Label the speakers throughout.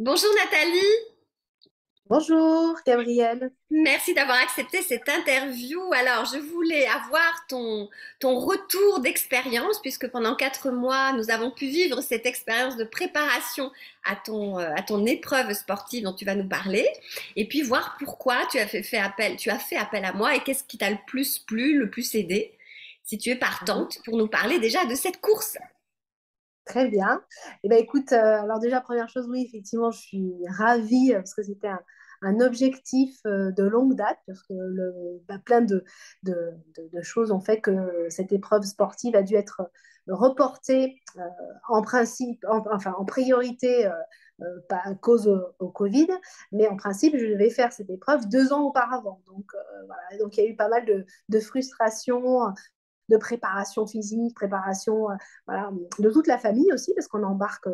Speaker 1: Bonjour Nathalie,
Speaker 2: Bonjour, Gabrielle.
Speaker 1: merci d'avoir accepté cette interview. Alors, je voulais avoir ton retour d'expérience, puisque pendant 4 mois, nous avons pu vivre cette expérience de préparation à ton épreuve sportive dont tu vas nous parler, et puis voir pourquoi tu as fait appel à moi et qu'est-ce qui t'a le plus plu, le plus aidé, si tu es
Speaker 2: Mhm.
Speaker 1: partante pour nous parler déjà de cette course.
Speaker 2: Très bien. Eh ben, écoute, alors déjà, première chose, oui, effectivement, je suis ravie parce que c'était un objectif de longue date, parce que plein de choses ont fait que cette épreuve sportive a dû être reportée en principe, enfin en priorité, pas à cause au Covid, mais en principe, je devais faire cette épreuve 2 ans auparavant. Donc, voilà. Donc, il y a eu pas mal de frustration, de préparation physique, préparation voilà, de toute la famille aussi, parce qu'on embarque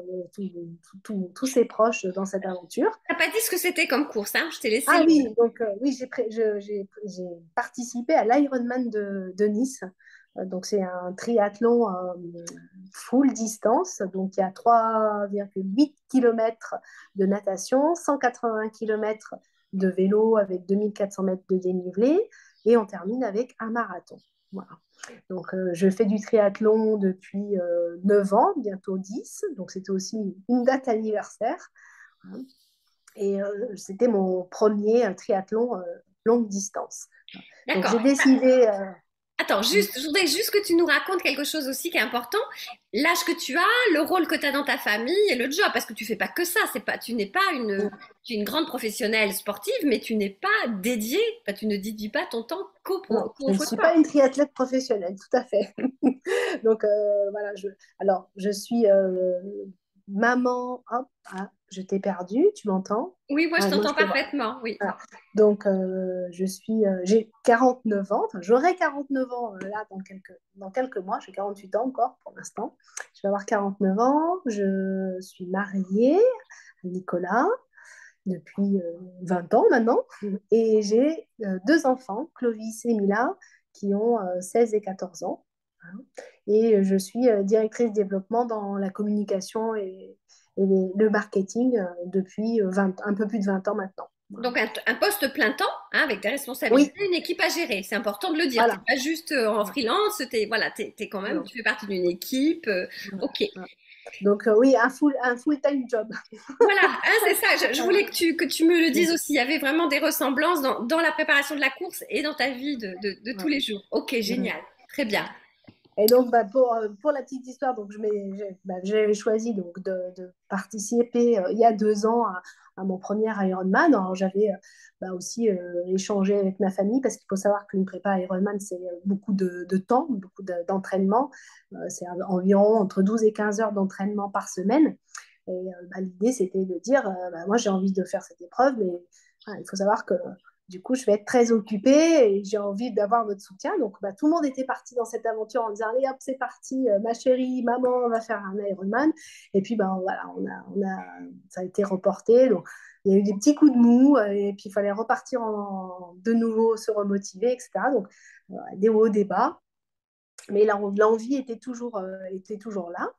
Speaker 2: tous ses proches dans cette aventure.
Speaker 1: T'as pas dit ce que c'était comme course, hein? Je t'ai laissé
Speaker 2: Ah
Speaker 1: le...
Speaker 2: oui, donc oui, j'ai participé à l'Ironman de Nice. Donc c'est un triathlon full distance. Donc il y a 3,8 km de natation, 180 km de vélo avec 2400 mètres de dénivelé et on termine avec un marathon. Voilà. Donc je fais du triathlon depuis 9 ans, bientôt 10. Donc c'était aussi une date anniversaire. Et c'était mon premier triathlon longue distance. Donc
Speaker 1: D'accord.
Speaker 2: j'ai décidé.
Speaker 1: Attends, juste, je voudrais juste que tu nous racontes quelque chose aussi qui est important. L'âge que tu as, le rôle que tu as dans ta famille et le job, parce que tu fais pas que ça. C'est pas, tu n'es pas tu es une grande professionnelle sportive, mais tu n'es pas dédiée, enfin, tu ne dédies pas ton temps
Speaker 2: Non, je
Speaker 1: qu'au
Speaker 2: ne suis pas
Speaker 1: sport.
Speaker 2: une triathlète professionnelle, tout à fait. Donc voilà, alors je suis maman. Hop, ah, je t'ai perdue, tu m'entends?
Speaker 1: Oui, moi je
Speaker 2: Ah, moi,
Speaker 1: t'entends
Speaker 2: je te vois.
Speaker 1: parfaitement, oui.
Speaker 2: Voilà. Donc, j'ai 49 ans, enfin, j'aurai 49 ans là dans quelques mois, j'ai 48 ans encore pour l'instant. Je vais avoir 49 ans, je suis mariée à Nicolas depuis 20 ans maintenant et j'ai 2 enfants, Clovis et Mila, qui ont 16 et 14 ans. Hein. Et je suis directrice développement dans la communication et le marketing depuis un peu plus de 20 ans maintenant. Voilà.
Speaker 1: Donc un poste plein temps, hein, avec des
Speaker 2: Oui,
Speaker 1: responsabilités, une équipe à gérer. C'est important de le dire. T'es
Speaker 2: voilà.
Speaker 1: pas juste en freelance, voilà, t'es quand même,
Speaker 2: Non,
Speaker 1: tu fais partie d'une équipe.
Speaker 2: non,
Speaker 1: Ok.
Speaker 2: non. Donc, oui, un full-time job.
Speaker 1: Voilà, hein, c'est ça. Je voulais que tu me le dises aussi. Il y avait vraiment des ressemblances dans la préparation de la course et dans ta vie de tous les jours. Ok, génial. Très bien.
Speaker 2: Et donc, pour la petite histoire, donc, j'ai choisi donc, de participer il y a 2 ans à mon premier Ironman. Alors, j'avais aussi échangé avec ma famille parce qu'il faut savoir qu'une prépa Ironman, c'est beaucoup de temps, beaucoup d'entraînement. C'est environ entre 12 et 15 heures d'entraînement par semaine. Et l'idée, c'était de dire, moi, j'ai envie de faire cette épreuve, mais il faut savoir que du coup, je vais être très occupée et j'ai envie d'avoir votre soutien. Donc, tout le monde était parti dans cette aventure en disant, allez, hop, c'est parti, ma chérie, maman, on va faire un Ironman. Et puis, voilà, ça a été reporté. Donc, il y a eu des petits coups de mou et puis il fallait repartir de nouveau, se remotiver, etc. Donc, des hauts, des bas. Mais l'envie était toujours là.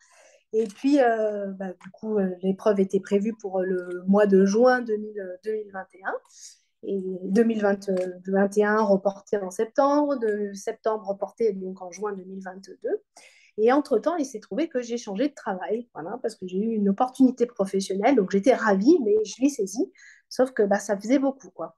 Speaker 2: Et puis, du coup, l'épreuve était prévue pour le mois de juin 2021 et 2021 reporté en septembre, de septembre reporté donc en juin 2022. Et entre-temps, il s'est trouvé que j'ai changé de travail, voilà, parce que j'ai eu une opportunité professionnelle, donc j'étais ravie, mais je l'ai saisie, sauf que ça faisait beaucoup, quoi.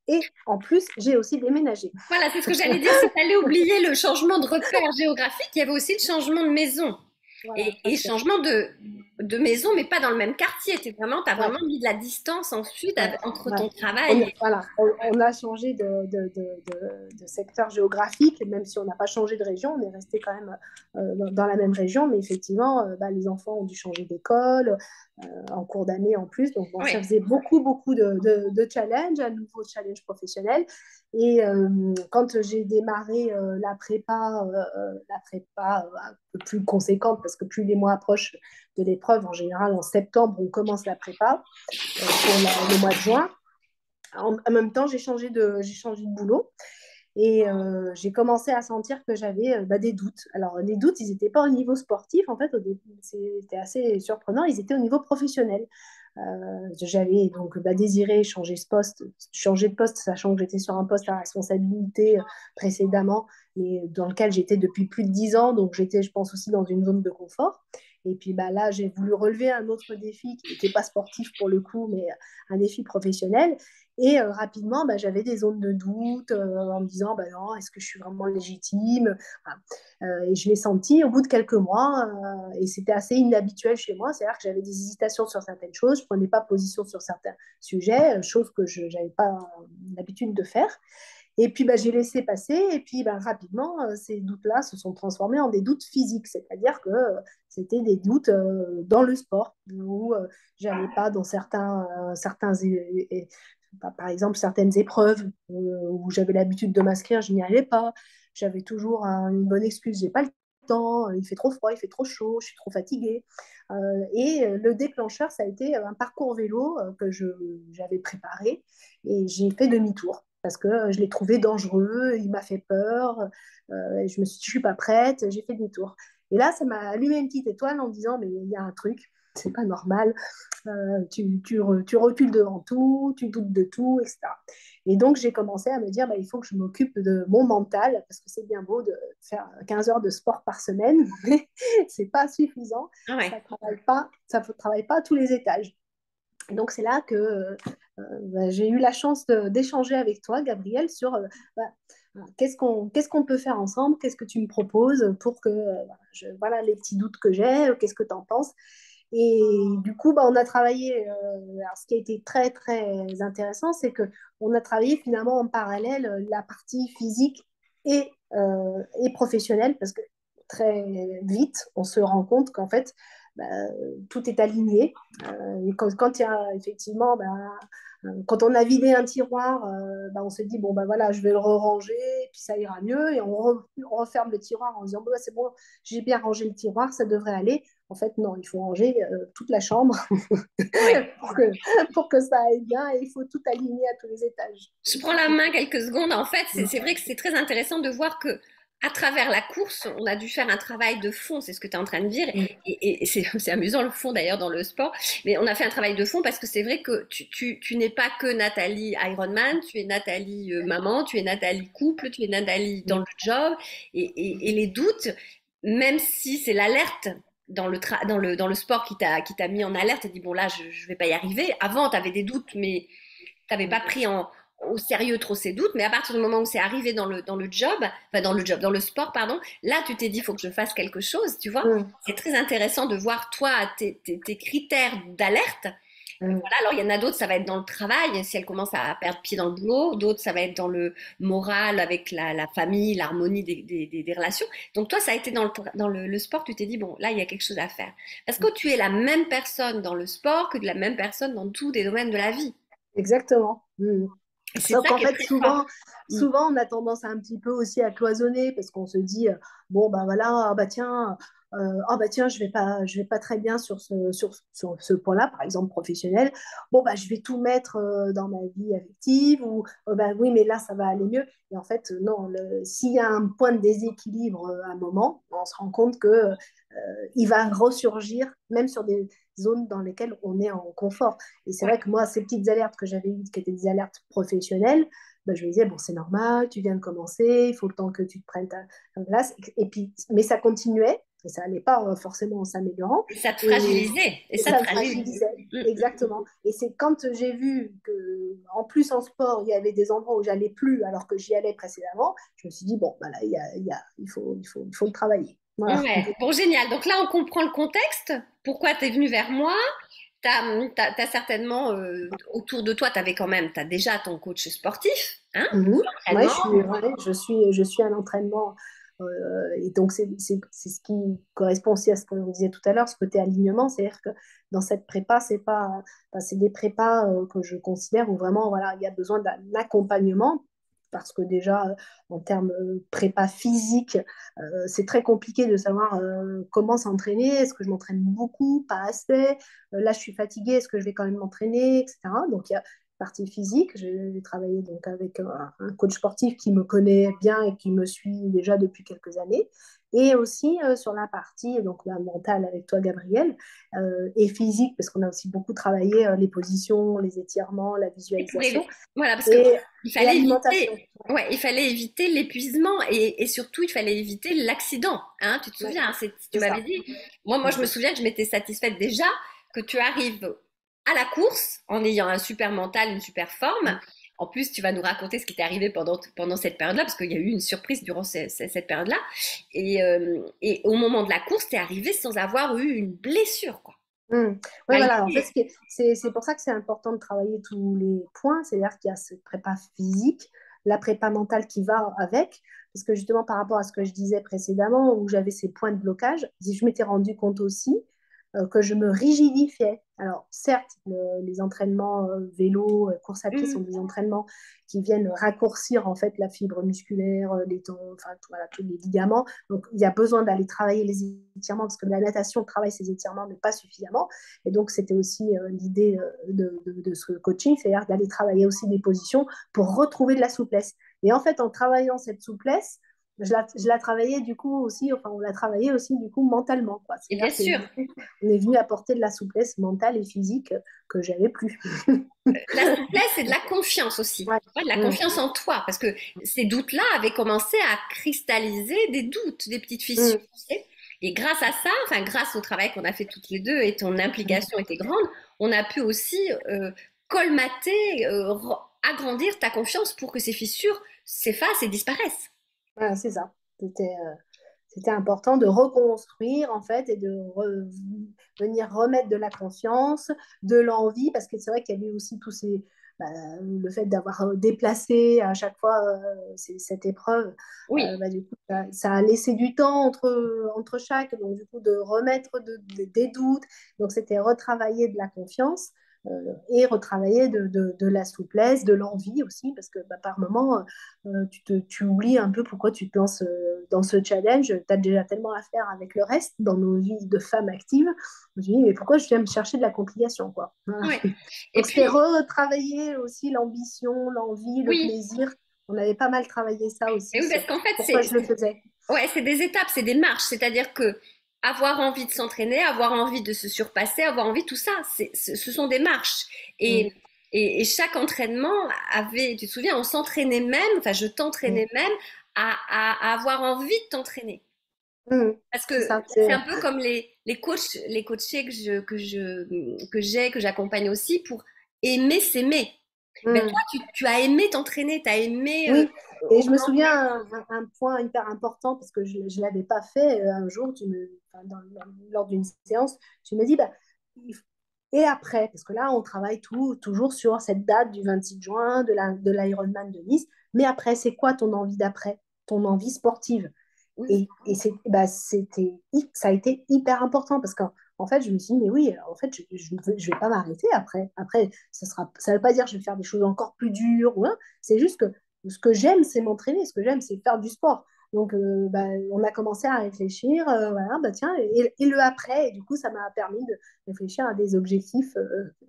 Speaker 2: Et en plus, j'ai aussi déménagé.
Speaker 1: Voilà, c'est ce que j'allais dire. Si tu allais oublier le changement de repère géographique, il y avait aussi le changement de maison.
Speaker 2: Voilà,
Speaker 1: Et
Speaker 2: parce que
Speaker 1: changement de maison, mais pas dans le même quartier. T'as
Speaker 2: ouais,
Speaker 1: vraiment mis de la distance ensuite
Speaker 2: ouais,
Speaker 1: entre
Speaker 2: ouais.
Speaker 1: ton travail.
Speaker 2: Voilà, on a changé de secteur géographique, même si on n'a pas changé de région, on est resté quand même dans la même région, mais effectivement, les enfants ont dû changer d'école en cours d'année en plus. Donc, bon, ça
Speaker 1: Oui.
Speaker 2: faisait beaucoup, beaucoup de challenges, un nouveau challenge professionnel. Et quand j'ai démarré la prépa un peu plus conséquente, parce que plus les mois approchent de l'épreuve, en général, en septembre, on commence la prépa pour le mois de juin. En même temps, j'ai changé de boulot et j'ai commencé à sentir que j'avais des doutes. Alors, les doutes, ils n'étaient pas au niveau sportif, en fait, au début, c'était assez surprenant, ils étaient au niveau professionnel. J'avais donc désiré changer de poste, sachant que j'étais sur un poste à responsabilité précédemment, mais dans lequel j'étais depuis plus de 10 ans, donc j'étais, je pense, aussi dans une zone de confort. Et puis là, j'ai voulu relever un autre défi qui n'était pas sportif pour le coup, mais un défi professionnel. Et rapidement, j'avais des zones de doute en me disant, non, est-ce que je suis vraiment légitime? Enfin, et je l'ai senti au bout de quelques mois, et c'était assez inhabituel chez moi, c'est-à-dire que j'avais des hésitations sur certaines choses, je ne prenais pas position sur certains sujets, choses que je n'avais pas l'habitude de faire. Et puis j'ai laissé passer, et puis rapidement, ces doutes-là se sont transformés en des doutes physiques, c'est-à-dire que c'était des doutes dans le sport, où je n'allais pas dans par exemple certaines épreuves où j'avais l'habitude de m'inscrire, je n'y allais pas. J'avais toujours une bonne excuse, j'ai pas le temps, il fait trop froid, il fait trop chaud, je suis trop fatiguée. Et le déclencheur, ça a été un parcours vélo que j'avais préparé et j'ai fait demi-tour parce que je l'ai trouvé dangereux, il m'a fait peur, et je me suis dit, je suis pas prête, j'ai fait demi-tour. Et là, ça m'a allumé une petite étoile en me disant, mais il y a un truc, c'est pas normal, tu recules devant tout, tu doutes de tout, etc. Et donc, j'ai commencé à me dire, il faut que je m'occupe de mon mental, parce que c'est bien beau de faire 15 heures de sport par semaine, mais c'est pas suffisant,
Speaker 1: Ah ouais.
Speaker 2: ça ne travaille pas à tous les étages. Et donc, c'est là que j'ai eu la chance d'échanger avec toi, Gabriel, sur qu'est-ce qu'on peut faire ensemble, qu'est-ce que tu me proposes pour que, voilà, les petits doutes que j'ai, qu'est-ce que tu en penses. Et du coup, on a travaillé. Alors, ce qui a été très, très intéressant, c'est qu'on a travaillé finalement en parallèle la partie physique et professionnelle, parce que très vite, on se rend compte qu'en fait, bah, tout est aligné. Et quand il y a effectivement, quand on a vidé un tiroir, on se dit, bon, voilà, je vais le ranger, et puis ça ira mieux. Et on referme le tiroir en disant, c'est bon, j'ai bien rangé le tiroir, ça devrait aller. En fait, non, il faut ranger toute la chambre
Speaker 1: Ouais.
Speaker 2: pour que ça aille bien et il faut tout aligner à tous les étages.
Speaker 1: Je prends la main quelques secondes. En fait, c'est vrai que c'est très intéressant de voir que à travers la course, on a dû faire un travail de fond, c'est ce que tu es en train de dire. Et c'est amusant le fond d'ailleurs dans le sport. Mais on a fait un travail de fond parce que c'est vrai que tu n'es pas que Nathalie Ironman, tu es Nathalie maman, tu es Nathalie couple, tu es Nathalie dans le job. Et les doutes, même si c'est l'alerte dans le sport qui t'a mis en alerte et dit bon là je vais pas y arriver. Avant tu avais des doutes mais tu n'avais pas pris au sérieux trop ces doutes, mais à partir du moment où c'est arrivé dans le job, enfin dans le sport, pardon, là tu t'es dit, il faut que je fasse quelque chose, tu vois.
Speaker 2: Mm.
Speaker 1: C'est très intéressant de voir, toi, tes critères d'alerte.
Speaker 2: Mm.
Speaker 1: Voilà, alors il y en a d'autres, ça va être dans le travail, si elle commence à perdre pied dans le boulot, d'autres, ça va être dans le moral, avec la famille, l'harmonie des relations. Donc toi, ça a été dans le sport, tu t'es dit, bon, là, il y a quelque chose à faire. Parce que tu es la même personne dans le sport que de la même personne dans tous les domaines de la vie.
Speaker 2: Exactement. Mm.
Speaker 1: Et c'est
Speaker 2: Sauf
Speaker 1: ça
Speaker 2: qu'en
Speaker 1: qui est
Speaker 2: fait,
Speaker 1: très fort. Mm.
Speaker 2: souvent, on a tendance à un petit peu aussi à cloisonner parce qu'on se dit, bon, voilà, tiens, je vais pas très bien sur ce point-là, par exemple professionnel. Bon, je vais tout mettre dans ma vie affective ou, oui, mais là, ça va aller mieux. Et en fait, non, s'il y a un point de déséquilibre à un moment, on se rend compte que il va ressurgir, même sur des zones dans lesquelles on est en confort. Et c'est
Speaker 1: Ouais.
Speaker 2: vrai que moi, ces petites alertes que j'avais eues, qui étaient des alertes professionnelles, je me disais, bon, c'est normal, tu viens de commencer, il faut le temps que tu te prennes ta place. Et puis, mais ça continuait, et ça n'allait pas forcément en s'améliorant.
Speaker 1: Et ça te
Speaker 2: Et,
Speaker 1: fragilisait. Et
Speaker 2: et
Speaker 1: ça te
Speaker 2: ça me
Speaker 1: fragilise.
Speaker 2: fragilisait,
Speaker 1: Mm.
Speaker 2: exactement. Et c'est quand j'ai vu que, en plus en sport, il y avait des endroits où j'allais plus alors que j'y allais précédemment, je me suis dit, bon, là, il faut le travailler. Voilà.
Speaker 1: Ouais. Bon, génial. Donc là, on comprend le contexte. Pourquoi tu es venu vers moi? T'as certainement autour de toi, t'as déjà ton coach sportif, hein,
Speaker 2: Mhm. Ouais,
Speaker 1: l'entraînement.
Speaker 2: je suis à l'entraînement. Et donc, c'est ce qui correspond aussi à ce qu'on disait tout à l'heure, ce côté alignement. C'est-à-dire que dans cette prépa, c'est pas, enfin, c'est des prépas que je considère où vraiment, voilà, il y a besoin d'un accompagnement. Parce que déjà, en termes prépa physique, c'est très compliqué de savoir comment s'entraîner. Est-ce que je m'entraîne beaucoup, pas assez? Là, je suis fatiguée, est-ce que je vais quand même m'entraîner, etc. Donc, partie physique. J'ai travaillé donc avec un coach sportif qui me connaît bien et qui me suit déjà depuis quelques années. Et aussi sur la partie donc, la mentale avec toi, Gabriel, et physique, parce qu'on a aussi beaucoup travaillé les positions, les étirements, la visualisation
Speaker 1: Voilà, parce que
Speaker 2: et,
Speaker 1: il
Speaker 2: et
Speaker 1: fallait
Speaker 2: alimentation.
Speaker 1: éviter, ouais, il fallait éviter l'épuisement et surtout il fallait éviter l'accident. Hein, tu te
Speaker 2: Ouais,
Speaker 1: souviens, tu
Speaker 2: c'est
Speaker 1: m'avais
Speaker 2: ça.
Speaker 1: dit. Moi, je me souviens que je m'étais satisfaite déjà que tu arrives à la course en ayant un super mental, une super forme. En plus, tu vas nous raconter ce qui t'est arrivé pendant cette période-là, parce qu'il y a eu une surprise durant cette période-là. Et au moment de la course, tu es arrivé sans avoir eu une blessure, quoi.
Speaker 2: Oui, voilà. En fait, c'est pour ça que c'est important de travailler tous les points. C'est-à-dire qu'il y a cette prépa physique, la prépa mentale qui va avec. Parce que justement, par rapport à ce que je disais précédemment, où j'avais ces points de blocage, je m'étais rendu compte aussi que je me rigidifiais. Alors, certes, les entraînements vélo, course à pied sont
Speaker 1: Mmh.
Speaker 2: des entraînements qui viennent raccourcir en fait la fibre musculaire, les tendons, enfin voilà, tous les ligaments. Donc, il y a besoin d'aller travailler les étirements parce que la natation travaille ces étirements, mais pas suffisamment. Et donc, c'était aussi l'idée de ce coaching, c'est-à-dire d'aller travailler aussi des positions pour retrouver de la souplesse. Et en fait, en travaillant cette souplesse, je la travaillais du coup aussi, enfin, on l'a travaillé aussi du coup mentalement, quoi.
Speaker 1: Et bien
Speaker 2: C'est-à-dire
Speaker 1: sûr,
Speaker 2: qu'on est venu apporter de la souplesse mentale et physique que j'avais plus.
Speaker 1: la souplesse et de la confiance aussi.
Speaker 2: Ouais.
Speaker 1: Ouais, de la
Speaker 2: Mm.
Speaker 1: confiance en toi, parce que ces doutes-là avaient commencé à cristalliser des doutes, des petites fissures.
Speaker 2: Mm.
Speaker 1: Tu sais. Et grâce à ça, enfin grâce au travail qu'on a fait toutes les deux et ton implication était grande, on a pu aussi colmater, agrandir ta confiance pour que ces fissures s'effacent et disparaissent.
Speaker 2: Voilà, c'est ça. C'était important de reconstruire en fait et de venir remettre de la confiance, de l'envie, parce que c'est vrai qu'il y avait aussi tous ces, bah, le fait d'avoir déplacé à chaque fois cette épreuve,
Speaker 1: Oui,
Speaker 2: bah, du coup, ça a laissé du temps entre chaque, donc du coup de remettre des doutes, donc c'était retravailler de la confiance. Et retravailler de la souplesse, de l'envie aussi, parce que bah, par moment, tu oublies un peu pourquoi tu te lances dans ce challenge. Tu as déjà tellement à faire avec le reste dans nos vies de femmes actives. Je me dis, mais pourquoi je viens me chercher de la complication, quoi. Voilà.
Speaker 1: oui. Et
Speaker 2: Donc, c'était
Speaker 1: puis,
Speaker 2: retravailler aussi l'ambition, l'envie, le
Speaker 1: oui,
Speaker 2: plaisir. On avait pas mal travaillé ça
Speaker 1: et
Speaker 2: aussi
Speaker 1: oui, parce
Speaker 2: sur
Speaker 1: qu'en fait,
Speaker 2: pourquoi je le faisais.
Speaker 1: ouais, c'est des étapes, c'est des marches. C'est-à-dire que avoir envie de s'entraîner, avoir envie de se surpasser, avoir envie, tout ça, ce sont des marches.
Speaker 2: Mm,
Speaker 1: Et, et chaque entraînement avait, tu te souviens, on s'entraînait même, enfin, je
Speaker 2: mm,
Speaker 1: t'entraînais même à avoir envie de t'entraîner.
Speaker 2: mm.
Speaker 1: Parce
Speaker 2: C'est
Speaker 1: que
Speaker 2: ça.
Speaker 1: c'est un peu comme les coachs, les coachés que j'accompagne aussi pour aimer s'aimer. Ben toi,
Speaker 2: Mm.
Speaker 1: tu as aimé t'entraîner, tu as aimé
Speaker 2: Oui, et je me
Speaker 1: augmenter.
Speaker 2: souviens un point hyper important parce que je ne l'avais pas fait un jour, enfin, lors d'une séance, tu me dis, bah, et après, parce que là, on travaille toujours sur cette date du 26 juin de l'Ironman de Nice, mais après, c'est quoi ton envie d'après, ton envie sportive?
Speaker 1: Oui,
Speaker 2: Bah, ça a été hyper important parce qu'en en fait, je me suis dit, mais oui, en fait, je vais pas m'arrêter après. Après, ça veut pas dire que je vais faire des choses encore plus dures, ou, hein. C'est juste que ce que j'aime, c'est m'entraîner. Ce que j'aime, c'est faire du sport. Donc, bah, on a commencé à réfléchir, voilà, bah, tiens, et le après, et du coup, ça m'a permis de réfléchir à des objectifs,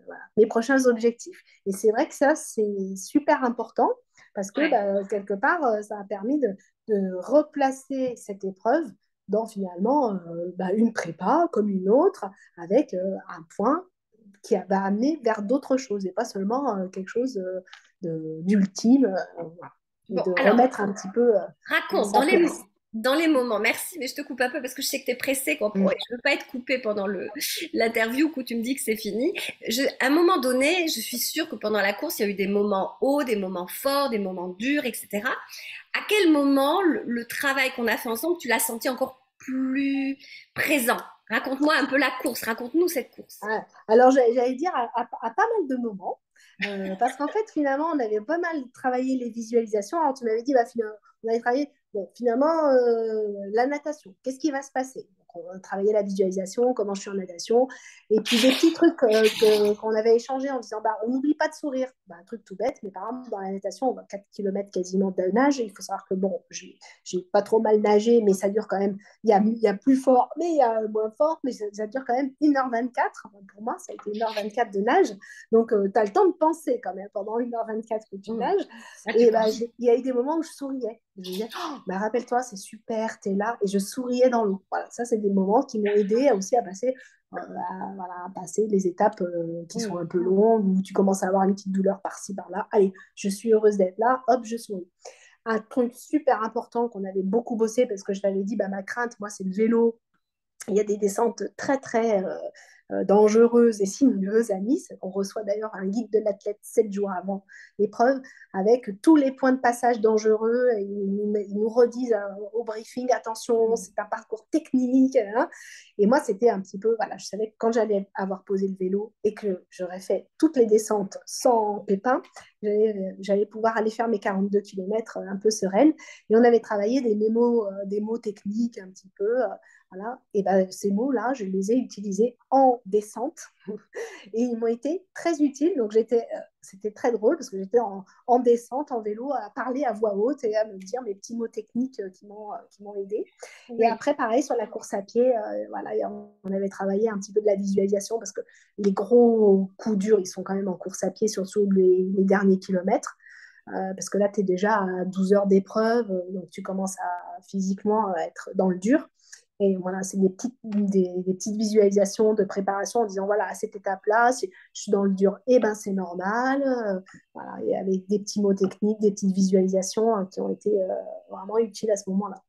Speaker 2: voilà, mes prochains objectifs. Et c'est vrai que ça, c'est super important parce que,
Speaker 1: ouais.
Speaker 2: bah, quelque part, ça a permis de replacer cette épreuve dans finalement bah, une prépa comme une autre, avec un point va amener vers d'autres choses et pas seulement quelque chose d'ultime, voilà. Et
Speaker 1: Bon,
Speaker 2: de
Speaker 1: alors,
Speaker 2: remettre un petit peu
Speaker 1: raconte,
Speaker 2: sa place.
Speaker 1: dans les moments, merci, mais je te coupe un peu parce que je sais que tu es pressée, quoi.
Speaker 2: Mm.
Speaker 1: Ouais, je ne veux pas être coupée pendant l'interview où tu me dis que c'est fini. À un moment donné, je suis sûre que pendant la course, il y a eu des moments hauts, des moments forts, des moments durs, etc. À quel moment le travail qu'on a fait ensemble, tu l'as senti encore plus présent? Raconte-moi un peu la course, raconte-nous cette course.
Speaker 2: Ah, alors, j'allais dire à pas mal de moments, parce qu'en fait, finalement, on avait pas mal travaillé les visualisations. Alors, tu m'avais dit, bah, finalement, on avait travaillé, bon, finalement, la natation. Qu'est-ce qui va se passer? on travaillait la visualisation, comment je suis en natation. Et puis des petits trucs qu'on avait échangés en disant, bah, on n'oublie pas de sourire. Bah, un truc tout bête, mais par exemple, dans la natation, on va 4 km quasiment de nage. Et il faut savoir que, bon, j'ai pas trop mal nagé, mais ça dure quand même. Il y a plus fort, mais il y a moins fort, mais ça dure quand même 1h24. Pour moi, ça a été 1h24 de nage. Donc, tu as le temps de penser quand même pendant 1h24 que tu nages.
Speaker 1: Ah, tu
Speaker 2: Et
Speaker 1: peux.
Speaker 2: bah, il y a eu des moments où je souriais. Je disais, oh, bah, rappelle-toi, c'est super, t'es là. Et je souriais dans l'eau. Voilà, ça, c'est des moments qui m'ont aidé aussi à passer, voilà, à passer les étapes qui sont un peu longues, où tu commences à avoir une petite douleur par-ci, par-là. Allez, je suis heureuse d'être là, hop, je souris. Un truc super important qu'on avait beaucoup bossé, parce que je t'avais dit, bah, ma crainte, moi, c'est le vélo. Il y a des descentes très, très dangereuses et sinueuses à Nice. On reçoit d'ailleurs un guide de l'athlète 7 jours avant l'épreuve avec tous les points de passage dangereux. Et ils nous redisent au briefing, attention, c'est un parcours technique. Hein. Et moi, c'était un petit peu, voilà, je savais que quand j'allais avoir posé le vélo et que j'aurais fait toutes les descentes sans pépin, j'allais pouvoir aller faire mes 42 km un peu sereine. Et on avait travaillé des mots techniques un petit peu. Voilà. Et ben, ces mots-là, je les ai utilisés en descente et ils m'ont été très utiles. Donc, c'était très drôle parce que j'étais en descente, en vélo, à parler à voix haute et à me dire mes petits mots techniques qui m'ont aidé. Et
Speaker 1: Oui.
Speaker 2: après, pareil, sur la course à pied, voilà, on avait travaillé un petit peu de la visualisation parce que les gros coups durs, ils sont quand même en course à pied, surtout les derniers kilomètres. Parce que là, tu es déjà à 12 heures d'épreuve, donc tu commences à physiquement à être dans le dur. Et voilà, c'est des petites visualisations de préparation en disant, voilà, à cette étape-là, si je suis dans le dur, eh ben c'est normal. Voilà, et avec des petits mots techniques, des petites visualisations qui ont été vraiment utiles à ce moment-là.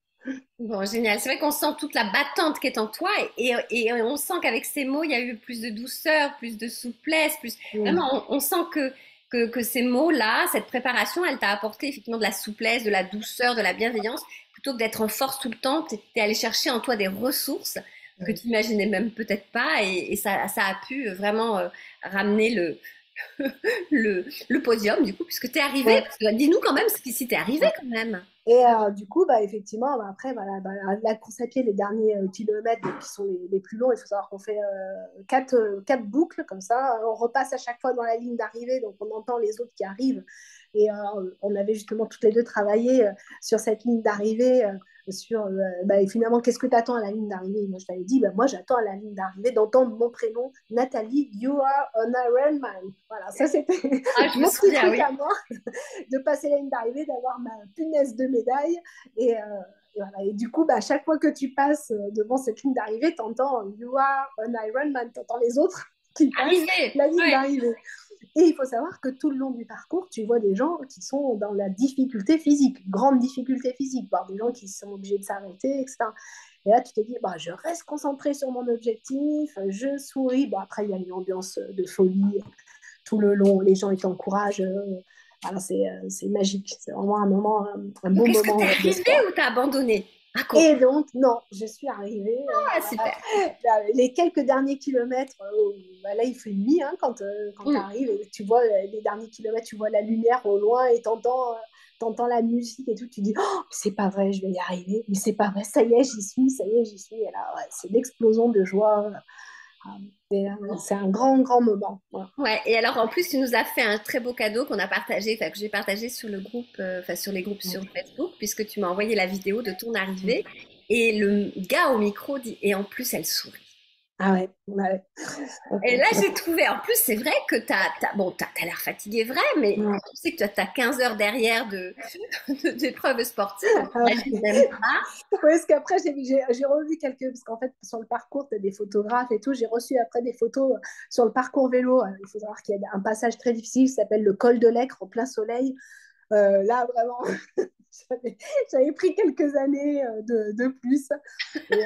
Speaker 1: Bon, génial. C'est vrai qu'on sent toute la battante qui est en toi et on sent qu'avec ces mots, il y a eu plus de douceur, plus de souplesse, plus
Speaker 2: Mm.
Speaker 1: vraiment, on sent que ces mots-là, cette préparation, elle t'a apporté effectivement de la souplesse, de la douceur, de la bienveillance, plutôt que d'être en force tout le temps. T'es allé chercher en toi des ressources que
Speaker 2: Mm.
Speaker 1: tu imaginais même peut-être pas et ça a pu vraiment ramener le podium du coup, puisque t'es arrivé.
Speaker 2: Ouais.
Speaker 1: Parce que dis-nous quand même si t'es arrivé
Speaker 2: Ouais.
Speaker 1: quand même.
Speaker 2: Et du coup, bah, effectivement, bah, après, voilà, bah, la course à pied, les derniers kilomètres donc, qui sont les plus longs, il faut savoir qu'on fait quatre boucles comme ça. On repasse à chaque fois dans la ligne d'arrivée, donc on entend les autres qui arrivent. Et on avait justement toutes les deux travaillé sur cette ligne d'arrivée, sur bah, et finalement, qu'est-ce que tu attends à la ligne d'arrivée? Moi, je t'avais dit, bah, moi, j'attends à la ligne d'arrivée d'entendre mon prénom, Nathalie, you are an Ironman. Voilà, ça, c'était
Speaker 1: Ah, je me
Speaker 2: mon petit
Speaker 1: souviens,
Speaker 2: truc
Speaker 1: oui.
Speaker 2: à moi de passer la ligne d'arrivée, d'avoir ma punaise de médaille. Et, voilà. Et du coup, bah, à chaque fois que tu passes devant cette ligne d'arrivée, tu entends You are an Ironman, tu entends les autres qui passent
Speaker 1: Arrivé.
Speaker 2: la ligne
Speaker 1: Ouais.
Speaker 2: d'arrivée. Et il faut savoir que tout le long du parcours, tu vois des gens qui sont dans la difficulté physique, grande difficulté physique, voire des gens qui sont obligés de s'arrêter, etc. Et là, tu te dis, bah, je reste concentré sur mon objectif, je souris. Bon, après, il y a une ambiance de folie tout le long, les gens ils t'encouragent. Voilà, c'est magique, c'est vraiment un moment, un beau
Speaker 1: Donc, est-ce que
Speaker 2: moment
Speaker 1: t'es
Speaker 2: de
Speaker 1: arrivé
Speaker 2: sport.
Speaker 1: ou t'as abandonné? À quoi?
Speaker 2: Et donc, non, je suis arrivée.
Speaker 1: Ah, super.
Speaker 2: Les quelques derniers kilomètres, bah là, il fait nuit hein, quand tu
Speaker 1: Mm.
Speaker 2: arrives. Et tu vois les derniers kilomètres, tu vois la lumière au loin et t'entends la musique et tout. Tu dis, oh, c'est pas vrai, je vais y arriver. Mais c'est pas vrai, ça y est, j'y suis, ça y est, j'y suis. Et là, ouais, c'est l'explosion de joie. C'est un grand, grand moment. Voilà.
Speaker 1: Ouais, et alors en plus, tu nous as fait un très beau cadeau qu'on a partagé, enfin que j'ai partagé sur le groupe, enfin sur les groupes sur Facebook, puisque tu m'as envoyé la vidéo de ton arrivée. Et le gars au micro dit, et en plus, elle sourit.
Speaker 2: Ah ouais, ouais.
Speaker 1: Et là, j'ai trouvé, en plus, c'est vrai que bon, t'as l'air fatigué, vrai, mais
Speaker 2: Ouais.
Speaker 1: quand on sait que tu as 15 heures derrière d'épreuves sportives, on
Speaker 2: Ah
Speaker 1: t'imagine
Speaker 2: ouais.
Speaker 1: même pas.
Speaker 2: Parce qu'après, j'ai revu quelques. Parce qu'en fait, sur le parcours, tu as des photographes et tout. J'ai reçu après des photos sur le parcours vélo. Il faut savoir qu'il y a un passage très difficile qui s'appelle le col de l'Aicre, au plein soleil. Là, vraiment, j'avais pris quelques années de plus. Et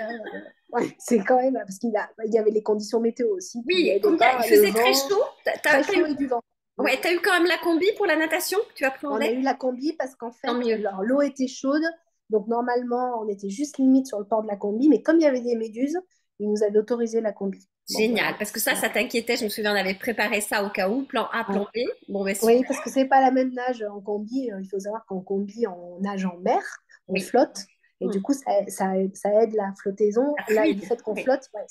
Speaker 2: ouais, c'est quand même. Parce il y avait les conditions météo aussi qui
Speaker 1: Oui,
Speaker 2: n'aidaient
Speaker 1: il
Speaker 2: pas. Le
Speaker 1: faisait très
Speaker 2: vent,
Speaker 1: chaud.
Speaker 2: très chaud et du vent. Mm.
Speaker 1: Ouais, t'as eu quand même la combi pour la natation que tu
Speaker 2: On a
Speaker 1: appréhendais?
Speaker 2: eu la combi parce qu'en
Speaker 1: Tant
Speaker 2: fait,
Speaker 1: mieux.
Speaker 2: l'eau était chaude. Donc, normalement, on était juste limite sur le port de la combi. Mais comme il y avait des méduses, ils nous avaient autorisé la combi. Bon,
Speaker 1: Génial,
Speaker 2: voilà.
Speaker 1: parce que ça t'inquiétait. Je me souviens, on avait préparé ça au cas où, plan A,
Speaker 2: Ouais.
Speaker 1: plan B. Bon, ben
Speaker 2: Oui,
Speaker 1: super.
Speaker 2: parce que c'est pas la même nage en combi. Il faut savoir qu'en combi, on nage en mer, on
Speaker 1: Oui.
Speaker 2: flotte. Et du coup, ça aide la flottaison. Là, le
Speaker 1: Fluide.
Speaker 2: fait qu'on
Speaker 1: Oui.
Speaker 2: flotte, ouais,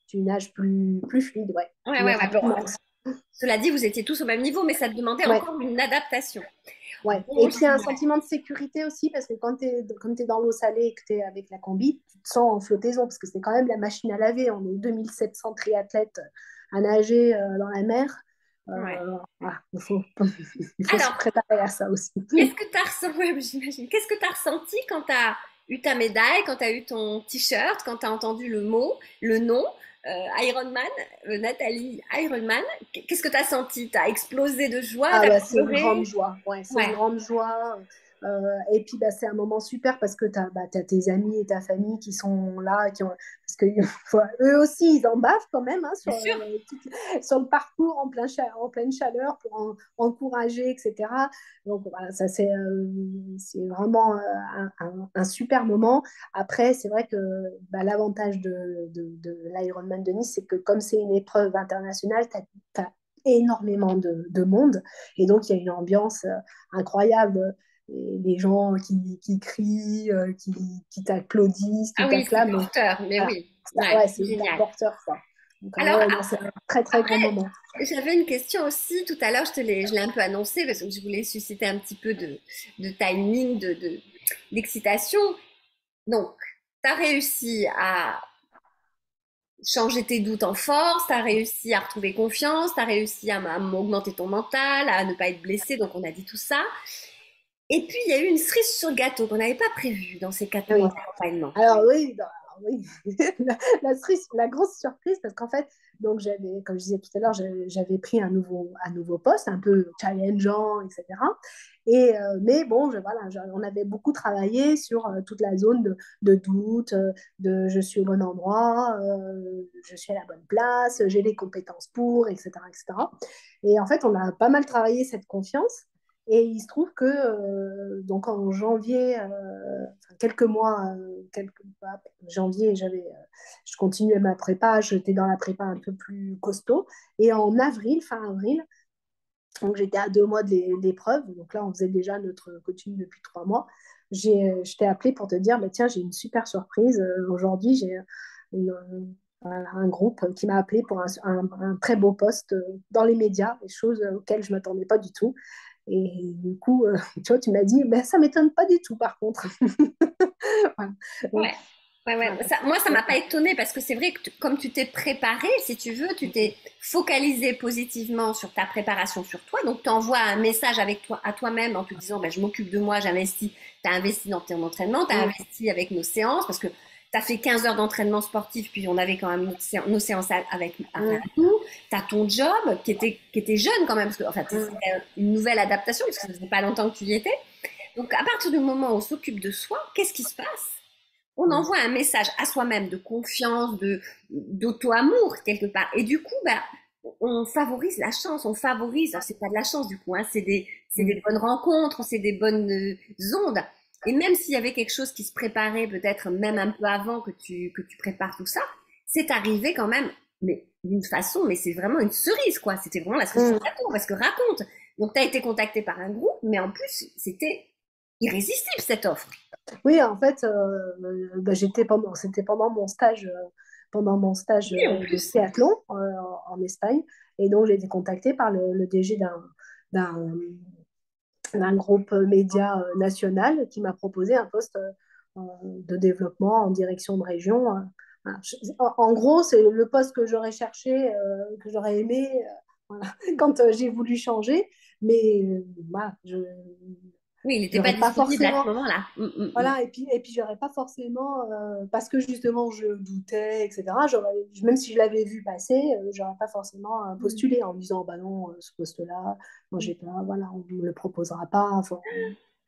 Speaker 2: tu nages plus fluide, ouais,
Speaker 1: Ouais,
Speaker 2: plus
Speaker 1: ouais, ouais. Bon,
Speaker 2: rapidement aussi.
Speaker 1: cela dit, vous étiez tous au même niveau, mais ça demandait
Speaker 2: Ouais,
Speaker 1: encore une adaptation.
Speaker 2: ouais.
Speaker 1: Bon,
Speaker 2: Et puis, il y a un sentiment de sécurité aussi, parce que quand tu es dans l'eau salée et que tu es avec la combi, tu te sens en flottaison, parce que c'est quand même la machine à laver. On est 2700 triathlètes à nager dans la mer.
Speaker 1: ouais.
Speaker 2: Voilà, il faut se
Speaker 1: Alors,
Speaker 2: préparer à ça aussi.
Speaker 1: qu'est-ce que tu as ressenti, ouais, j'imagine. Qu'est-ce que tu as ressenti quand tu as eu ta médaille, quand tu as eu ton t-shirt, quand tu as entendu le mot, le nom, Ironman, Nathalie Ironman? Qu'est-ce que tu as senti? Tu as explosé de joie,
Speaker 2: Ah
Speaker 1: tu as
Speaker 2: bah, c'est une grande
Speaker 1: pleuré?
Speaker 2: joie, ouais, c'est une
Speaker 1: Ouais,
Speaker 2: grande joie. Et puis bah, c'est un moment super parce que tu as, tes amis et ta famille qui sont là, parce que eux aussi ils en bavent quand même hein,
Speaker 1: bien sûr.
Speaker 2: sur le parcours en pleine chaleur pour encourager, etc. Donc voilà, ça c'est vraiment un super moment. Après, c'est vrai que bah, l'avantage de l'Ironman de Nice, c'est que comme c'est une épreuve internationale, tu as énormément de monde. Et donc, il y a une ambiance incroyable. Et les gens qui crient, qui t'applaudissent, qui
Speaker 1: Ah oui, c'est
Speaker 2: t'acclament.
Speaker 1: porteur, mais
Speaker 2: Voilà.
Speaker 1: oui,
Speaker 2: Ça,
Speaker 1: ouais,
Speaker 2: ouais,
Speaker 1: c'est
Speaker 2: c'est hyper
Speaker 1: génial.
Speaker 2: porteur, quoi. Donc,
Speaker 1: Alors,
Speaker 2: ouais, non, c'est un très, très grand moment.
Speaker 1: j'avais une question aussi, tout à l'heure, je l'ai un peu annoncé parce que je voulais susciter un petit peu de timing, d'excitation. Donc, tu as réussi à changer tes doutes en force, tu as réussi à retrouver confiance, tu as réussi à augmenter ton mental, à ne pas être blessé, donc on a dit tout ça. Et puis, il y a eu une cerise sur le gâteau qu'on n'avait pas prévu dans ces 4 mois
Speaker 2: Oui.
Speaker 1: d'accompagnement.
Speaker 2: Alors oui, oui. La grosse surprise, parce qu'en fait, donc j'avais, comme je disais tout à l'heure, j'avais pris un nouveau poste, un peu challengeant, etc. Mais bon, on avait beaucoup travaillé sur toute la zone de doute, de je suis au bon endroit, je suis à la bonne place, j'ai les compétences pour, etc., etc. Et en fait, on a pas mal travaillé cette confiance. Et il se trouve que donc en janvier, enfin, janvier, je continuais ma prépa, j'étais dans la prépa un peu plus costaud. Et en avril, fin avril, donc j'étais à 2 mois de l'épreuve, donc là on faisait déjà notre coaching depuis 3 mois. Je t'ai appelé pour te dire, bah, tiens, j'ai une super surprise. Aujourd'hui, j'ai un groupe qui m'a appelé pour un très beau poste dans les médias, des choses auxquelles je ne m'attendais pas du tout. Et du coup, tu vois, tu m'as dit, ben, ça ne m'étonne pas du tout par contre. Voilà. Donc,
Speaker 1: Ouais. Ouais, ouais.
Speaker 2: voilà.
Speaker 1: Moi, ça m'a pas étonnée parce que c'est vrai que comme tu t'es préparé, si tu veux, tu t'es focalisé positivement sur ta préparation sur toi. Donc, tu envoies un message avec toi, à toi-même en te disant, ben, je m'occupe de moi, j'investis. Tu as investi dans ton entraînement, tu as
Speaker 2: Mm,
Speaker 1: investi avec nos séances parce que tu as fait 15 heures d'entraînement sportif, puis on avait quand même nos séances avec
Speaker 2: mm,
Speaker 1: nous. Tu as ton job qui était jeune quand même, parce que enfin,
Speaker 2: mm,
Speaker 1: c'était une nouvelle adaptation parce que ça faisait pas longtemps que tu y étais. Donc, à partir du moment où on s'occupe de soi, qu'est-ce qui se passe? On
Speaker 2: mm,
Speaker 1: envoie un message à soi-même de confiance, d'auto-amour quelque part. Et du coup, bah, on favorise la chance, on favorise, alors c'est pas de la chance du coup, hein, c'est
Speaker 2: mm,
Speaker 1: des bonnes rencontres, c'est des bonnes ondes. Et même s'il y avait quelque chose qui se préparait peut-être même un peu avant que tu prépares tout ça, c'est arrivé quand même, mais d'une façon, mais c'est vraiment une cerise, quoi. C'était vraiment la cerise sur
Speaker 2: mm.
Speaker 1: le gâteau, parce que raconte. Donc, tu as été contacté par un groupe, mais en plus, c'était irrésistible cette offre.
Speaker 2: Oui, en fait, bah, c'était pendant mon stage
Speaker 1: Oui, en
Speaker 2: de
Speaker 1: plus.
Speaker 2: triathlon en Espagne. Et donc, j'ai été contactée par le DG d'un, d'un groupe média national qui m'a proposé un poste de développement en direction de région. Voilà. En gros, c'est le poste que j'aurais cherché, que j'aurais aimé voilà, quand j'ai voulu changer. Mais voilà,
Speaker 1: Oui, il n'était pas
Speaker 2: j'aurais pas
Speaker 1: disponible à ce
Speaker 2: forcément
Speaker 1: moment-là.
Speaker 2: voilà, et puis j'aurais pas forcément, parce que justement je doutais, etc., même si je l'avais vu passer, j'aurais pas forcément
Speaker 1: Mm.
Speaker 2: postulé en me disant, bah non, ce poste-là, moi j'ai pas, voilà, on me le proposera pas, enfin,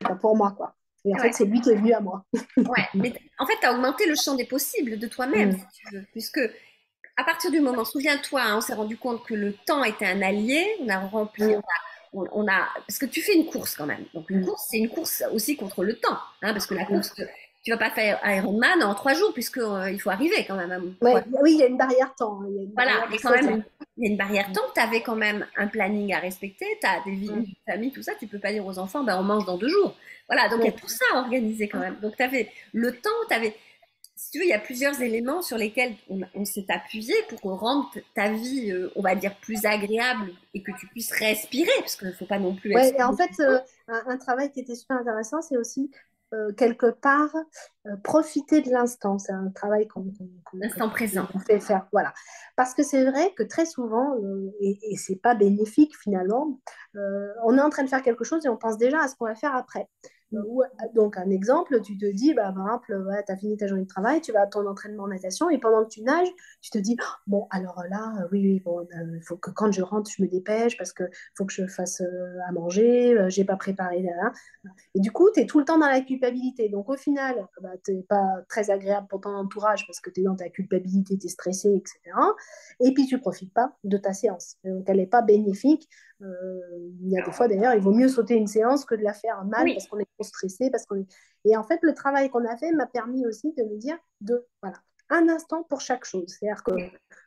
Speaker 2: c'est pas pour moi, quoi. Et en fait,
Speaker 1: Ouais,
Speaker 2: c'est lui qui est venu à moi.
Speaker 1: ouais. Mais en fait, tu as augmenté le champ des possibles de toi-même,
Speaker 2: Mm,
Speaker 1: si tu veux. Puisque, à partir du moment, souviens-toi, hein, on s'est rendu compte que le temps était un allié. On a rempli,
Speaker 2: mm,
Speaker 1: on a, parce que tu fais une course quand même. Donc, une
Speaker 2: mm,
Speaker 1: course, c'est une course aussi contre le temps. Hein, parce que la
Speaker 2: mm,
Speaker 1: course, tu vas pas faire Ironman en 3 jours, puisque il faut arriver quand même.
Speaker 2: Ouais, oui, il y a une barrière temps, hein, il y a une
Speaker 1: Voilà,
Speaker 2: barrière
Speaker 1: il y
Speaker 2: de
Speaker 1: a quand
Speaker 2: 16
Speaker 1: même
Speaker 2: heures.
Speaker 1: il y a une barrière temps. Tu avais quand même un planning à respecter, tu as une
Speaker 2: Mm.
Speaker 1: vie de famille, tout ça. Tu peux pas dire aux enfants, ben, on mange dans 2 jours. Voilà, donc il y a
Speaker 2: Ouais.
Speaker 1: tout ça à organiser quand même. Donc tu avais le temps, tu avais, si tu veux, il y a plusieurs éléments sur lesquels on s'est appuyé pour rendre ta vie, on va dire, plus agréable et que tu puisses respirer, parce qu'il ne faut pas non plus être
Speaker 2: Ouais, et
Speaker 1: sous
Speaker 2: en
Speaker 1: l'eau
Speaker 2: fait,
Speaker 1: tout le temps.
Speaker 2: un travail qui était super intéressant, c'est aussi quelque part profiter de l'instant. C'est un travail
Speaker 1: L'instant présent.
Speaker 2: qu'on fait faire. Voilà. Parce que c'est vrai que très souvent, et c'est pas bénéfique finalement, on est en train de faire quelque chose et on pense déjà à ce qu'on va faire après. Donc, un exemple, tu te dis, bah, par exemple, ouais, tu as fini ta journée de travail, tu vas à ton entraînement en natation et pendant que tu nages, tu te dis, bon, alors là, oui, oui, bon, il faut que quand je rentre, je me dépêche parce que faut que je fasse à manger, j'ai pas préparé, là, là. Et du coup, tu es tout le temps dans la culpabilité. Donc au final, bah, tu n'es pas très agréable pour ton entourage parce que tu es dans ta culpabilité, tu es stressé, etc. Et puis tu ne profites pas de ta séance. Donc elle n'est pas bénéfique. Il y a des fois d'ailleurs, il vaut mieux sauter une séance que de la faire mal
Speaker 1: Oui,
Speaker 2: parce qu'on est trop stressé. Et en fait, le travail qu'on a fait m'a permis aussi de me dire voilà, un instant pour chaque chose. C'est-à-dire que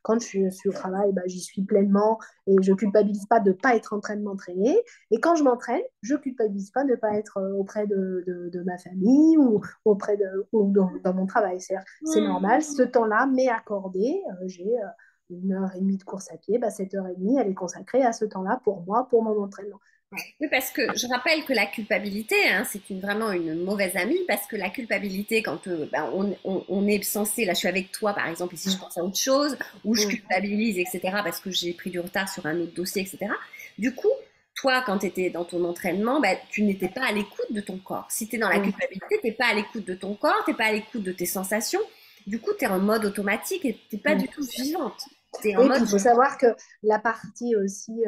Speaker 2: quand je suis au travail, bah, j'y suis pleinement et je ne culpabilise pas de ne pas être en train de m'entraîner. Et quand je m'entraîne, je ne culpabilise pas de ne pas être auprès de ma famille ou dans mon travail. C'est normal, ce temps-là m'est accordé. J'ai 1 heure et demie de course à pied, bah, cette heure et demie, elle est consacrée à ce temps-là pour moi, pour mon entraînement. Voilà.
Speaker 1: oui, parce que je rappelle que la culpabilité, hein, c'est vraiment une mauvaise amie, parce que la culpabilité, quand ben, on est censé, là je suis avec toi par exemple, et si je pense à autre chose, ou je
Speaker 2: Mm.
Speaker 1: culpabilise, etc., parce que j'ai pris du retard sur un autre dossier, etc., du coup, toi, quand tu étais dans ton entraînement, ben, tu n'étais pas à l'écoute de ton corps. Si tu es dans la
Speaker 2: Mm.
Speaker 1: culpabilité, tu n'es pas à l'écoute de ton corps, tu n'es pas à l'écoute de tes sensations, du coup, tu es en mode automatique et tu n'es pas
Speaker 2: Mm.
Speaker 1: du tout vivante. Tu es en
Speaker 2: Oui, puis
Speaker 1: mode,
Speaker 2: il faut savoir que la partie aussi,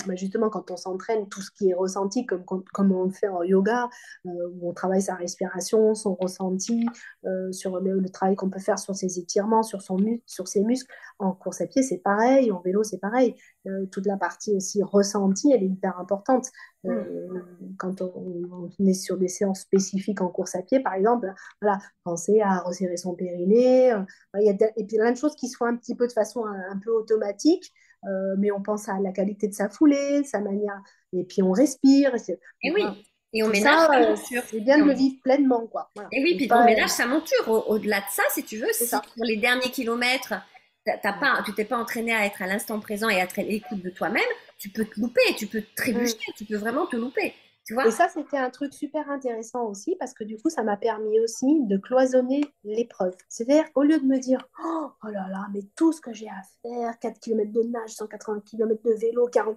Speaker 2: bah, justement, quand on s'entraîne, tout ce qui est ressenti, comme on le fait en yoga, où on travaille sa respiration, son ressenti, sur le travail qu'on peut faire sur ses étirements, sur ses muscles. En course à pied, c'est pareil, en vélo, c'est pareil. Toute la partie aussi ressentie, elle est hyper importante.
Speaker 1: hmm,
Speaker 2: Quand on est sur des séances spécifiques en course à pied, par exemple, voilà, penser à resserrer son périnée, et puis plein de choses qui se font un petit peu de façon un peu automatique, mais on pense à la qualité de sa foulée, sa manière, et puis on respire.
Speaker 1: et
Speaker 2: Voilà.
Speaker 1: oui, et on
Speaker 2: Tout
Speaker 1: ménage
Speaker 2: ça,
Speaker 1: sa monture.
Speaker 2: c'est bien de le vivre pleinement, quoi. Voilà.
Speaker 1: Et oui,
Speaker 2: Et
Speaker 1: puis on
Speaker 2: pas,
Speaker 1: ménage sa monture. Au-delà de ça, si tu veux,
Speaker 2: c'est
Speaker 1: si
Speaker 2: ça.
Speaker 1: pour les derniers kilomètres, tu t'es pas entraîné à être à l'instant présent et à être à l'écoute de toi-même, tu peux te louper, tu peux te
Speaker 2: Mm.
Speaker 1: trébucher, tu peux vraiment te louper. Tu vois?
Speaker 2: Et ça, c'était un truc super intéressant aussi parce que du coup, ça m'a permis aussi de cloisonner l'épreuve. C'est-à-dire qu'au lieu de me dire, oh là là, mais tout ce que j'ai à faire, 4 km de nage, 180 km de vélo, 40,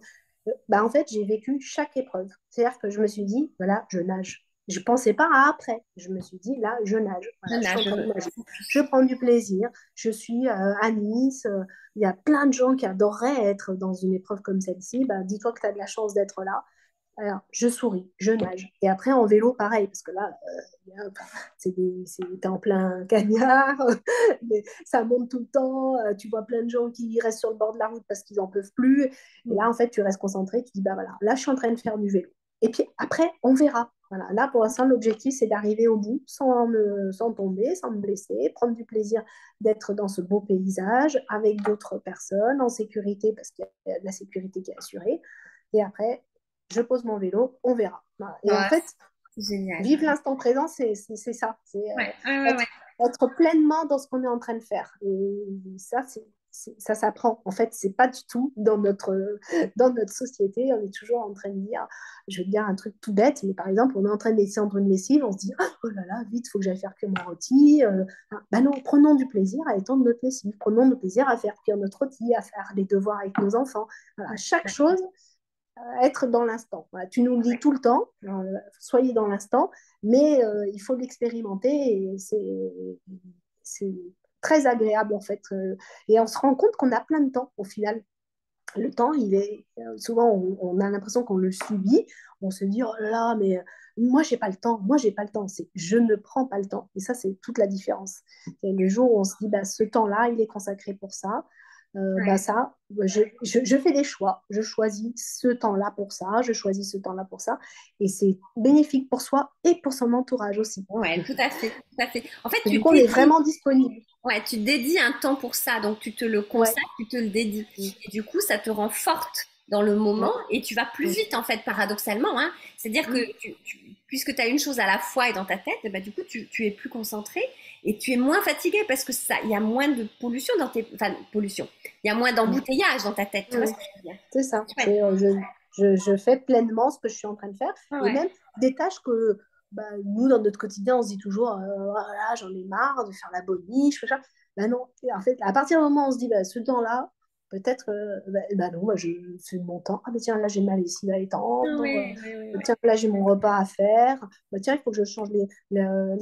Speaker 2: bah, en fait, j'ai vécu chaque épreuve. C'est-à-dire que je me suis dit, voilà, je nage. Je ne pensais pas à après. Je me suis dit, là, je nage.
Speaker 1: Je
Speaker 2: Voilà, je suis en
Speaker 1: nage,
Speaker 2: train de nager. Je
Speaker 1: focus.
Speaker 2: prends du plaisir. Je suis à Nice. Il y a plein de gens qui adoreraient être dans une épreuve comme celle-ci. Bah, dis-toi que tu as de la chance d'être là. Alors, je souris, je nage. Et après, en vélo, pareil, parce que là, t'es en plein cagnard, ça monte tout le temps, tu vois plein de gens qui restent sur le bord de la route parce qu'ils n'en peuvent plus. Et là, en fait, tu restes concentré, tu dis, bah voilà, là, je suis en train de faire du vélo. Et puis après, on verra. Voilà. Là, pour l'instant, l'objectif, c'est d'arriver au bout sans tomber, sans me blesser, prendre du plaisir d'être dans ce beau paysage avec d'autres personnes en sécurité, parce qu'il y a de la sécurité qui est assurée. Et après, je pose mon vélo, on verra. Voilà. Et en
Speaker 1: Ah,
Speaker 2: fait,
Speaker 1: c'est génial.
Speaker 2: vivre l'instant présent, c'est ça. C'est
Speaker 1: Ouais, ouais, ouais,
Speaker 2: être,
Speaker 1: ouais.
Speaker 2: être pleinement dans ce qu'on est en train de faire. Et ça, ça s'apprend. En fait, c'est pas du tout dans notre société. On est toujours en train de dire, je vais dire un truc tout bête, mais par exemple, on est en train d'étendre une lessive, on se dit, oh là là, vite, il faut que j'aille faire cuire mon rôti. Ben non, prenons du plaisir à étendre notre lessive, prenons du plaisir à faire cuire notre rôti, à faire les devoirs avec nos enfants. Voilà, chaque chose être dans l'instant. Voilà, tu nous le dis tout le temps, soyez dans l'instant, mais il faut l'expérimenter et c'est très agréable en fait. Et on se rend compte qu'on a plein de temps au final. Le temps, il est souvent on a l'impression qu'on le subit. On se dit oh là là, mais moi j'ai pas le temps. Moi j'ai pas le temps. C'est je ne prends pas le temps. Et ça c'est toute la différence. Et le jour où on se dit bah ce temps-là, il est consacré pour ça. bah
Speaker 1: Ouais.
Speaker 2: ça, je fais des choix. Je choisis ce temps-là pour ça, je choisis ce temps-là pour ça. Et c'est bénéfique pour soi et pour son entourage aussi.
Speaker 1: Ouais, tout à fait, tout à fait. En fait,
Speaker 2: Et du coup, on est vraiment disponible.
Speaker 1: ouais, tu dédies un temps pour ça, donc tu te le
Speaker 2: Ouais.
Speaker 1: consacres, tu te le dédies.
Speaker 2: Mm.
Speaker 1: Et du coup, ça te rend forte dans le moment
Speaker 2: Ouais.
Speaker 1: et tu vas plus
Speaker 2: Mm.
Speaker 1: vite, en fait, paradoxalement, hein. C'est-à-dire que
Speaker 2: Mm.
Speaker 1: puisque tu as une chose à la fois et dans ta tête, eh ben, du coup, tu es plus concentré et tu es moins fatigué parce que ça, il y a moins de pollution dans tes, enfin, pollution. Il y a moins
Speaker 2: Mm.
Speaker 1: d'embouteillage dans ta tête. Tu vois
Speaker 2: Mm.
Speaker 1: ce que je veux dire?
Speaker 2: C'est ça.
Speaker 1: C'est chouette.
Speaker 2: Je fais pleinement ce que je suis en train de faire. Et
Speaker 1: Ouais.
Speaker 2: même des tâches que bah, nous, dans notre quotidien, on se dit toujours, voilà, j'en ai marre de faire la boniche. Bah non, et en fait, à partir du moment où on se dit, bah, ce temps-là, peut-être, bah non, bah, je fais mon temps. Ah, bah tiens, là, j'ai ma lessive à étendre.
Speaker 1: Oui, oui, oui,
Speaker 2: Bah,
Speaker 1: oui.
Speaker 2: tiens, là, j'ai mon repas à faire. Bah, tiens, il faut que je change les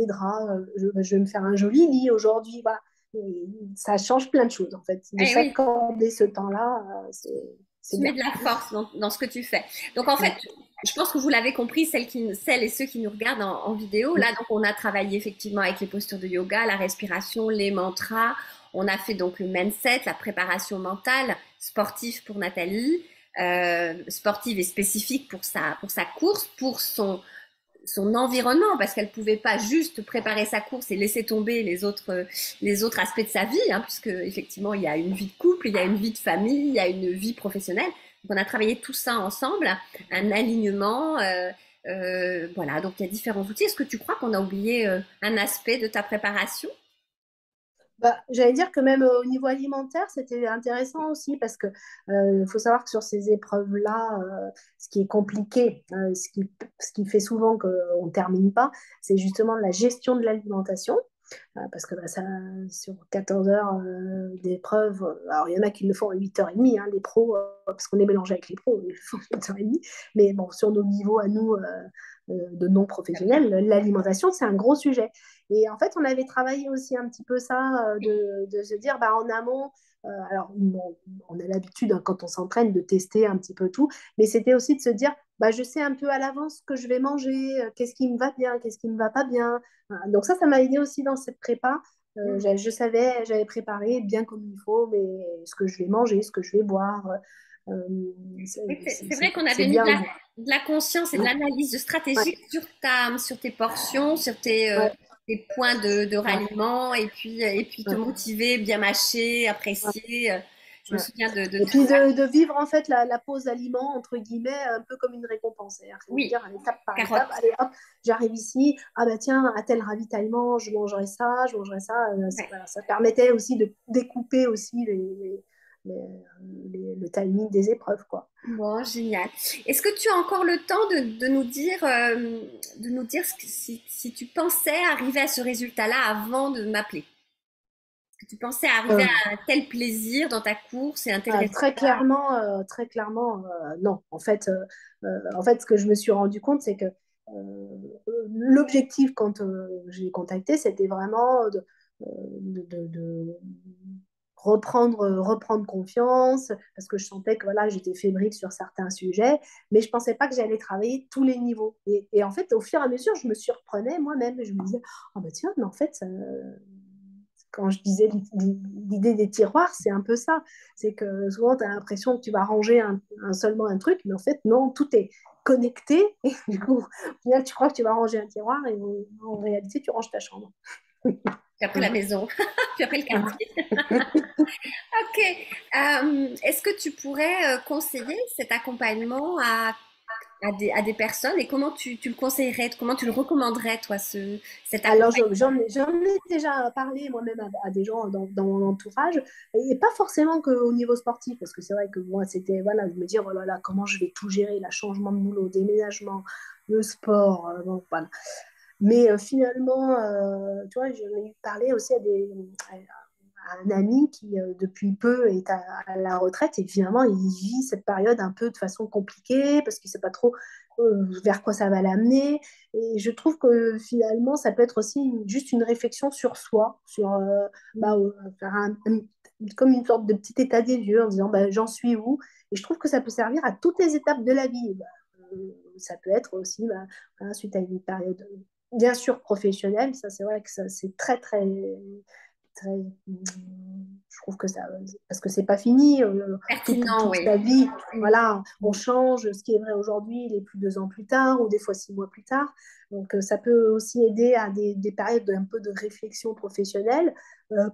Speaker 2: draps. Je vais me faire un joli lit aujourd'hui. Voilà. Et ça change plein de choses, en fait. De
Speaker 1: Eh oui,
Speaker 2: s'accorder ce temps-là, c'est
Speaker 1: tu mets
Speaker 2: bien.
Speaker 1: de la force dans ce que tu fais. Donc en fait,
Speaker 2: Mm.
Speaker 1: je pense que vous l'avez compris, celles et ceux qui nous regardent en vidéo. Là,
Speaker 2: Mm.
Speaker 1: donc on a travaillé effectivement avec les postures de yoga, la respiration, les mantras. On a fait donc le mindset, la préparation mentale sportive pour Nathalie, sportive et spécifique pour sa course, pour son environnement, parce qu'elle pouvait pas juste préparer sa course et laisser tomber les autres aspects de sa vie, hein, puisque effectivement il y a une vie de couple, il y a une vie de famille, il y a une vie professionnelle. Donc on a travaillé tout ça ensemble, un alignement, voilà. Donc il y a différents outils. Est-ce que tu crois qu'on a oublié un aspect de ta préparation?
Speaker 2: Bah, j'allais dire que même au niveau alimentaire, c'était intéressant aussi parce que faut savoir que sur ces épreuves-là, ce qui est compliqué, ce qui fait souvent qu'on ne termine pas, c'est justement la gestion de l'alimentation. Parce que bah, ça, sur 14 heures d'épreuve, alors il y en a qui le font à 8h30, hein, les pros, parce qu'on est mélangé avec les pros, ils le font à 8h30. Mais bon, sur nos niveaux à nous, de non-professionnels, l'alimentation, c'est un gros sujet. Et en fait, on avait travaillé aussi un petit peu ça, de se dire, bah, en amont, alors bon, on a l'habitude, hein, quand on s'entraîne, de tester un petit peu tout, mais c'était aussi de se dire, bah, je sais un peu à l'avance ce que je vais manger, qu'est-ce qui me va bien, qu'est-ce qui ne me va pas bien. Voilà. Donc ça m'a aidé aussi dans cette prépa. Je savais, j'avais préparé bien comme il faut, mais ce que je vais manger, ce que je vais boire, euh,
Speaker 1: Oui, c'est vrai qu'on
Speaker 2: c'est
Speaker 1: avait mis
Speaker 2: bien.
Speaker 1: de la conscience et de l'analyse de
Speaker 2: Ouais,
Speaker 1: stratégie sur tes portions, sur
Speaker 2: ouais,
Speaker 1: tes points de
Speaker 2: ouais,
Speaker 1: ralliement et puis te
Speaker 2: ouais,
Speaker 1: motiver, bien mâcher,
Speaker 2: ouais,
Speaker 1: apprécier. Je me
Speaker 2: ouais.
Speaker 1: souviens de
Speaker 2: Et
Speaker 1: tout
Speaker 2: puis
Speaker 1: ça.
Speaker 2: de vivre en fait la pause aliment, entre guillemets, un peu comme une récompense. C'est-à-dire de
Speaker 1: Oui,
Speaker 2: dire étape par étape,
Speaker 1: carotte.
Speaker 2: allez hop, j'arrive ici, ah bah tiens, à tel ravitaillement, je mangerai ça, je mangerai ça.
Speaker 1: Ouais.
Speaker 2: Voilà, ça permettait aussi de découper aussi le timing des épreuves, quoi.
Speaker 1: Bon, génial. Est-ce que tu as encore le temps de nous dire si tu pensais arriver à ce résultat-là avant de m'appeler? Est-ce que tu pensais arriver
Speaker 2: Euh,
Speaker 1: à un tel plaisir dans ta course et un tel résultat?
Speaker 2: très clairement, non. En fait, ce que je me suis rendu compte, c'est que l'objectif quand j'ai contacté, c'était vraiment de reprendre confiance, parce que je sentais que voilà, j'étais fébrile sur certains sujets, mais je ne pensais pas que j'allais travailler tous les niveaux. Et en fait, au fur et à mesure, je me surprenais moi-même, et je me disais, oh bah tiens, mais en fait, quand je disais l'idée des tiroirs, c'est un peu ça. C'est que souvent, tu as l'impression que tu vas ranger seulement un truc, mais en fait, non, tout est connecté. Et du coup, au final, tu crois que tu vas ranger un tiroir et en réalité, tu ranges ta chambre.
Speaker 1: Puis après la maison, puis après le
Speaker 2: Voilà.
Speaker 1: quartier. Ok. Est-ce que tu pourrais conseiller cet accompagnement à des personnes et comment tu le conseillerais, comment tu le recommanderais, toi, cet
Speaker 2: Alors,
Speaker 1: accompagnement?
Speaker 2: j'en ai déjà parlé moi-même à des gens dans mon entourage, et pas forcément qu'au niveau sportif, parce que c'est vrai que moi, c'était voilà, de me dire, oh là là, comment je vais tout gérer, le changement de boulot, déménagement, le sport, bon, voilà. Mais finalement, tu vois, j'en ai parlé aussi à un ami qui, depuis peu, est à la retraite et finalement, il vit cette période un peu de façon compliquée parce qu'il ne sait pas trop vers quoi ça va l'amener. Et je trouve que finalement, ça peut être aussi juste une réflexion sur soi, sur bah, faire comme une sorte de petit état des lieux en disant bah, j'en suis où. Et je trouve que ça peut servir à toutes les étapes de la vie. Bah, ça peut être aussi bah, voilà, suite à une période bien sûr professionnelle, ça c'est vrai que ça, c'est très très très, je trouve que ça, parce que c'est pas fini,
Speaker 1: Pertinent,
Speaker 2: toute
Speaker 1: oui.
Speaker 2: sa vie,
Speaker 1: Mm.
Speaker 2: voilà, on change, ce qui est vrai aujourd'hui, il est plus 2 ans plus tard, ou des fois 6 mois plus tard. Donc ça peut aussi aider à des périodes un peu de réflexion professionnelle,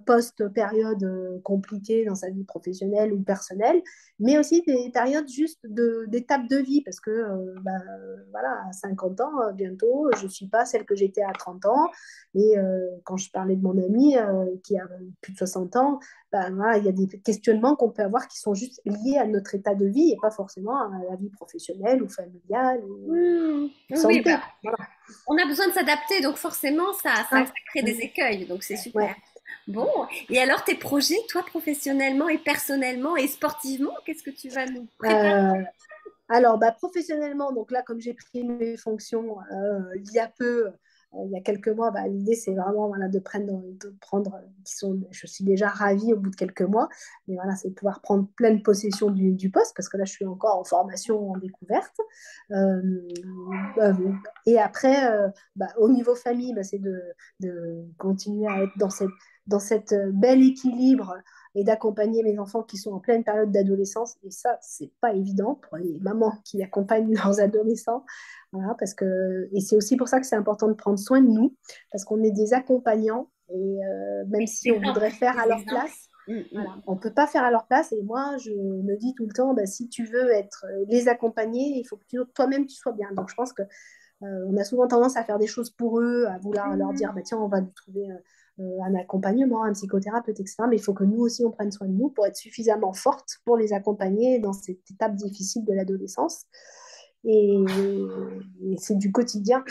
Speaker 2: post-période compliquée dans sa vie professionnelle ou personnelle, mais aussi des périodes juste d'étapes de vie, parce que voilà, à 50 ans, bientôt, je ne suis pas celle que j'étais à 30 ans. Et quand je parlais de mon amie qui a plus de 60 ans, ben, voilà, il y a des questionnements qu'on peut avoir qui sont juste liés à notre état de vie et pas forcément à la vie professionnelle ou familiale ou
Speaker 1: Mm. Oui, oui, bah,
Speaker 2: santé. Voilà.
Speaker 1: on a besoin de s'adapter, donc forcément, ça
Speaker 2: Ah,
Speaker 1: crée des écueils, donc c'est super.
Speaker 2: ouais.
Speaker 1: Bon, et alors tes projets, toi, professionnellement et personnellement et sportivement, qu'est-ce que tu vas nous préparer?
Speaker 2: Euh, alors, professionnellement, donc là, comme j'ai pris mes fonctions il y a peu, il y a quelques mois, l'idée, c'est vraiment voilà, de prendre, je suis déjà ravie au bout de quelques mois, mais voilà, c'est de pouvoir prendre pleine possession du poste, parce que là, je suis encore en formation, en découverte. Euh, euh, et après, au niveau famille, c'est de continuer à être dans cette bel équilibre et d'accompagner mes enfants qui sont en pleine période d'adolescence. Et ça, c'est pas évident pour les mamans qui accompagnent leurs adolescents. Voilà, et c'est aussi pour ça que c'est important de prendre soin de nous, parce qu'on est des accompagnants. Et même si on
Speaker 1: Exemple,
Speaker 2: voudrait faire
Speaker 1: des
Speaker 2: à leur
Speaker 1: exemples.
Speaker 2: place,
Speaker 1: Mm,
Speaker 2: voilà,
Speaker 1: mm.
Speaker 2: on ne peut pas faire à leur place. Et moi, je me dis tout le temps, si tu veux être les accompagner, il faut que toi-même tu sois bien. Donc je pense que on a souvent tendance à faire des choses pour eux, à vouloir leur dire, tiens, on va lui trouver un accompagnement, un psychothérapeute, etc. Mais il faut que nous aussi, on prenne soin de nous pour être suffisamment forte pour les accompagner dans cette étape difficile de l'adolescence. Et, et c'est du quotidien.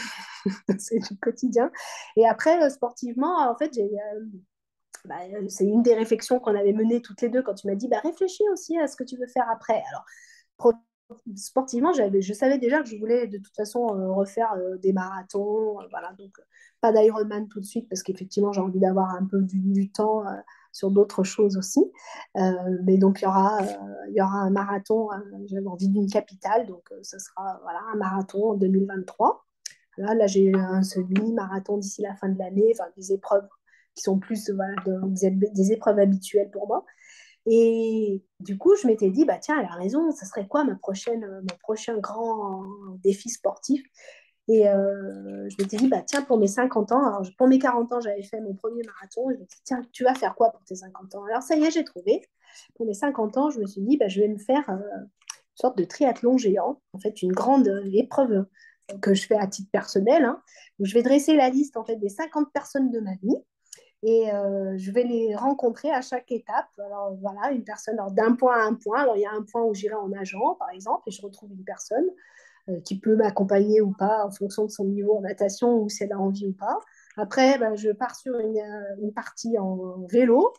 Speaker 2: C'est du quotidien. Et après, sportivement, en fait, c'est une des réflexions qu'on avait menées toutes les deux quand tu m'as dit, réfléchis aussi à ce que tu veux faire après. Alors, sportivement, je savais déjà que je voulais de toute façon refaire des marathons. Voilà, donc pas d'Ironman tout de suite parce qu'effectivement, j'ai envie d'avoir un peu du temps sur d'autres choses aussi. Mais donc, il y aura un marathon. J'avais envie d'une capitale, donc ce sera voilà, un marathon en 2023. Là j'ai un semi-marathon d'ici la fin de l'année, enfin des épreuves qui sont plus voilà, des épreuves habituelles pour moi. Et du coup, je m'étais dit, tiens, elle a raison, ça serait quoi mon prochain grand défi sportif? Et je m'étais dit, tiens, pour mes 50 ans, alors pour mes 40 ans, j'avais fait mon premier marathon. Et je me suis dit, tiens, tu vas faire quoi pour tes 50 ans? Alors ça y est, j'ai trouvé. Pour mes 50 ans, je me suis dit, je vais me faire une sorte de triathlon géant, en fait, une grande épreuve que je fais à titre personnel, hein. Donc, je vais dresser la liste en fait des 50 personnes de ma vie et je vais les rencontrer à chaque étape. Alors voilà, une personne d'un point à un point. Alors il y a un point où j'irai en nageant, par exemple, et je retrouve une personne qui peut m'accompagner ou pas en fonction de son niveau en natation ou si elle a envie ou pas. Après, je pars sur une partie en vélo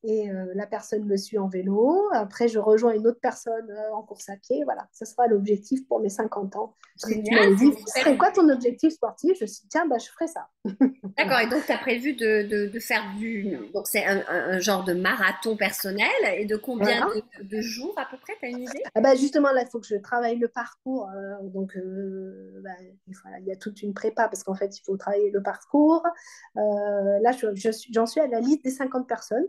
Speaker 2: et la personne me suit en vélo. Après, je rejoins une autre personne en course à pied. Voilà, ce sera l'objectif pour mes 50 ans. Parce que tu
Speaker 1: Génial,
Speaker 2: m'avais
Speaker 1: c'est
Speaker 2: dit,
Speaker 1: une
Speaker 2: ce
Speaker 1: super
Speaker 2: serait quoi
Speaker 1: idée.
Speaker 2: ton objectif sportif? Je me suis dit, tiens, je ferai ça.
Speaker 1: D'accord,
Speaker 2: Voilà.
Speaker 1: et donc tu as prévu de faire donc c'est un genre de marathon personnel et de combien
Speaker 2: Voilà.
Speaker 1: de jours à peu près, tu as une idée?
Speaker 2: Justement, là, il faut que je travaille le parcours. Donc, voilà, il y a toute une prépa parce qu'en fait, il faut travailler le parcours. Là, j'en suis à la liste des 50 personnes.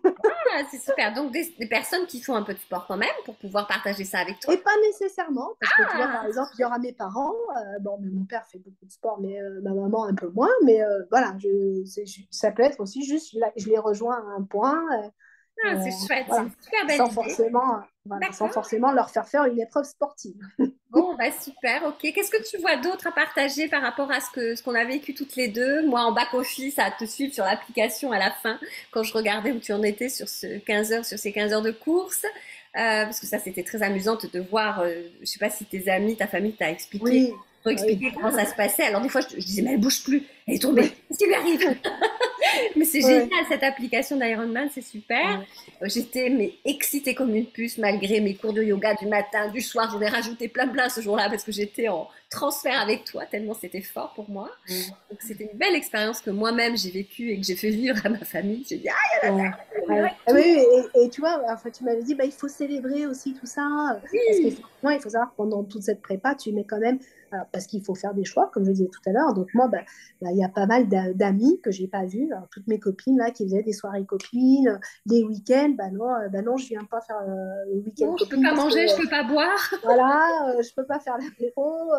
Speaker 1: Ah, c'est super. Donc des personnes qui font un peu de sport quand même pour pouvoir partager ça avec toi.
Speaker 2: Et pas nécessairement, parce que tu vois, par
Speaker 1: Ah,
Speaker 2: exemple, il y aura mes parents. Bon, mais mon père fait beaucoup de sport, mais ma maman un peu moins. Mais voilà, ça peut être aussi juste, je les rejoins à un point.
Speaker 1: c'est chouette, c'est
Speaker 2: Voilà,
Speaker 1: une super belle
Speaker 2: sans
Speaker 1: idée.
Speaker 2: forcément, voilà, sans
Speaker 1: D'accord.
Speaker 2: forcément leur faire une épreuve sportive.
Speaker 1: Bon, bah super, ok. Qu'est-ce que tu vois d'autre à partager par rapport à ce qu'on a vécu toutes les deux? Moi, en back-office, à te suivre sur l'application à la fin, quand je regardais où tu en étais sur ce 15 heures, sur ces 15 heures de course. Parce que ça, c'était très amusant de te voir. Je sais pas si tes amis, ta famille t'a expliqué,
Speaker 2: Oui,
Speaker 1: t'ont
Speaker 2: oui,
Speaker 1: expliqué comment ça se passait. Alors des fois, je disais, mais elle bouge plus, elle est tombée.
Speaker 2: oui,
Speaker 1: Qu'est-ce qui lui arrive? Mais c'est
Speaker 2: oui.
Speaker 1: génial, cette application d'Ironman, c'est super.
Speaker 2: Ouais.
Speaker 1: J'étais mais excitée comme une puce malgré mes cours de yoga du matin, du soir. J'en ai rajouté plein ce jour-là parce que j'étais en transfert avec toi, tellement c'était fort pour moi. Donc c'était une belle expérience que moi-même j'ai vécue et que j'ai fait vivre à ma famille. J'ai dit, ah,
Speaker 2: Ouais.
Speaker 1: il y en a
Speaker 2: Ouais.
Speaker 1: qui
Speaker 2: Ah oui,
Speaker 1: tout.
Speaker 2: et tu vois, enfin, tu m'avais dit, il faut célébrer aussi tout ça, parce
Speaker 1: Oui,
Speaker 2: qu'effectivement, il faut savoir que pendant toute cette prépa, tu mets quand même Alors, parce qu'il faut faire des choix, comme je disais tout à l'heure. Donc moi, il y a pas mal d'amis que j'ai pas vus. Alors, toutes mes copines là qui faisaient des soirées copines, des week-ends, bah non, je viens pas faire le week-end
Speaker 1: Non, je peux
Speaker 2: copine
Speaker 1: pas
Speaker 2: parce que
Speaker 1: manger, je peux pas boire,
Speaker 2: voilà, je peux pas faire l'apéro.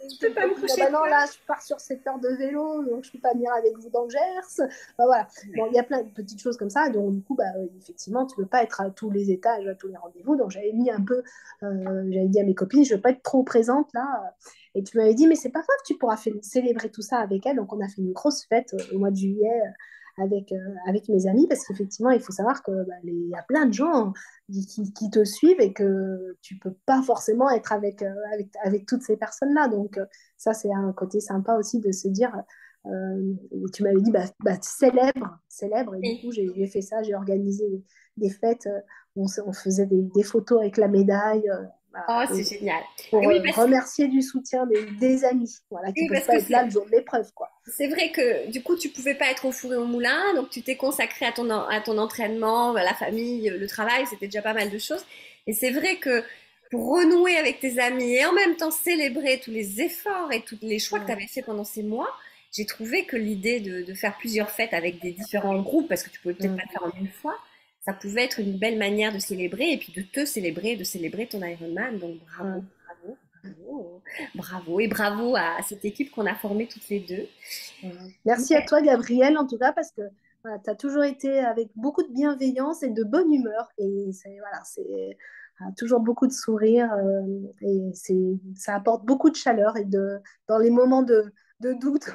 Speaker 1: je peux
Speaker 2: Telle
Speaker 1: pas me
Speaker 2: copine, ah
Speaker 1: coucher
Speaker 2: bah non, là, je pars sur 7 heures de vélo, donc je peux pas venir avec vous dans le Gers. Bah, voilà. Bon, il y a plein de petites choses comme ça. Donc, du coup, effectivement, tu peux pas être à tous les étages, à tous les rendez-vous. Donc, j'avais mis un peu, j'avais dit à mes copines, je veux pas être trop présente là. Et tu m'avais dit, mais c'est pas grave, tu pourras célébrer tout ça avec elle. Donc, on a fait une grosse fête au mois de juillet avec mes amis, parce qu'effectivement, il faut savoir que il y a plein de gens qui te suivent et que tu peux pas forcément être avec toutes ces personnes-là. Donc, ça, c'est un côté sympa aussi de se dire, tu m'avais dit, célèbre. Et du coup,
Speaker 1: oui.
Speaker 2: j'ai fait ça, j'ai organisé des fêtes, on faisait des photos avec la médaille. Voilà.
Speaker 1: Oh, c'est
Speaker 2: Et
Speaker 1: génial. Et
Speaker 2: pour
Speaker 1: oui,
Speaker 2: remercier du soutien des amis, voilà, qui
Speaker 1: oui,
Speaker 2: ne peuvent
Speaker 1: parce
Speaker 2: pas
Speaker 1: que
Speaker 2: être là le jour de l'épreuve, quoi.
Speaker 1: c'est vrai que du coup, tu pouvais pas être au four et au moulin, donc tu t'es consacré à ton entraînement, à la famille, le travail, c'était déjà pas mal de choses. Et c'est vrai que pour renouer avec tes amis et en même temps célébrer tous les efforts et tous les choix que tu
Speaker 2: Ouais.
Speaker 1: avais fait pendant ces mois, j'ai trouvé que l'idée de faire plusieurs fêtes avec des différents groupes, parce que tu pouvais peut-être pas le
Speaker 2: Mm.
Speaker 1: faire en une fois, ça pouvait être une belle manière de célébrer et puis de te célébrer, de célébrer ton Ironman. Donc bravo,
Speaker 2: Mm.
Speaker 1: bravo, bravo, bravo et bravo à cette équipe qu'on a formée toutes les deux.
Speaker 2: Merci à toi, Gabriel, en tout cas, parce que voilà, tu as toujours été avec beaucoup de bienveillance et de bonne humeur. Et c'est toujours beaucoup de sourires. Et ça apporte beaucoup de chaleur. Et dans les moments de doute,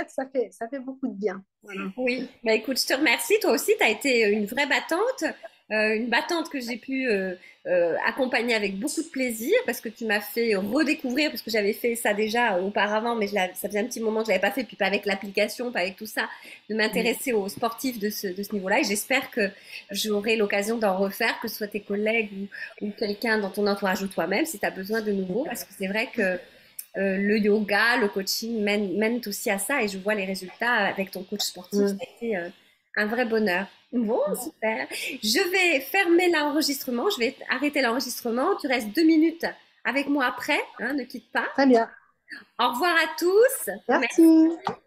Speaker 2: ça fait beaucoup de bien. Voilà.
Speaker 1: Oui, bah écoute, je te remercie. Toi aussi, tu as été une vraie battante, une battante que j'ai pu accompagner avec beaucoup de plaisir parce que tu m'as fait redécouvrir, parce que j'avais fait ça déjà auparavant, mais ça faisait un petit moment que je l'avais pas fait, puis pas avec l'application, pas avec tout ça, de m'intéresser aux sportifs de ce niveau-là. Et j'espère que j'aurai l'occasion d'en refaire, que ce soit tes collègues ou quelqu'un dans ton entourage ou toi-même, si tu as besoin de nouveau, parce que c'est vrai que le yoga, le coaching mènent aussi à ça et je vois les résultats avec ton coach sportif. Ça
Speaker 2: Mm.
Speaker 1: a été un vrai bonheur. Bon, super. Je vais fermer l'enregistrement. Je vais arrêter l'enregistrement. Tu restes 2 minutes avec moi après. Hein, ne quitte pas.
Speaker 2: Très bien.
Speaker 1: Au revoir à tous. Merci.
Speaker 2: Merci.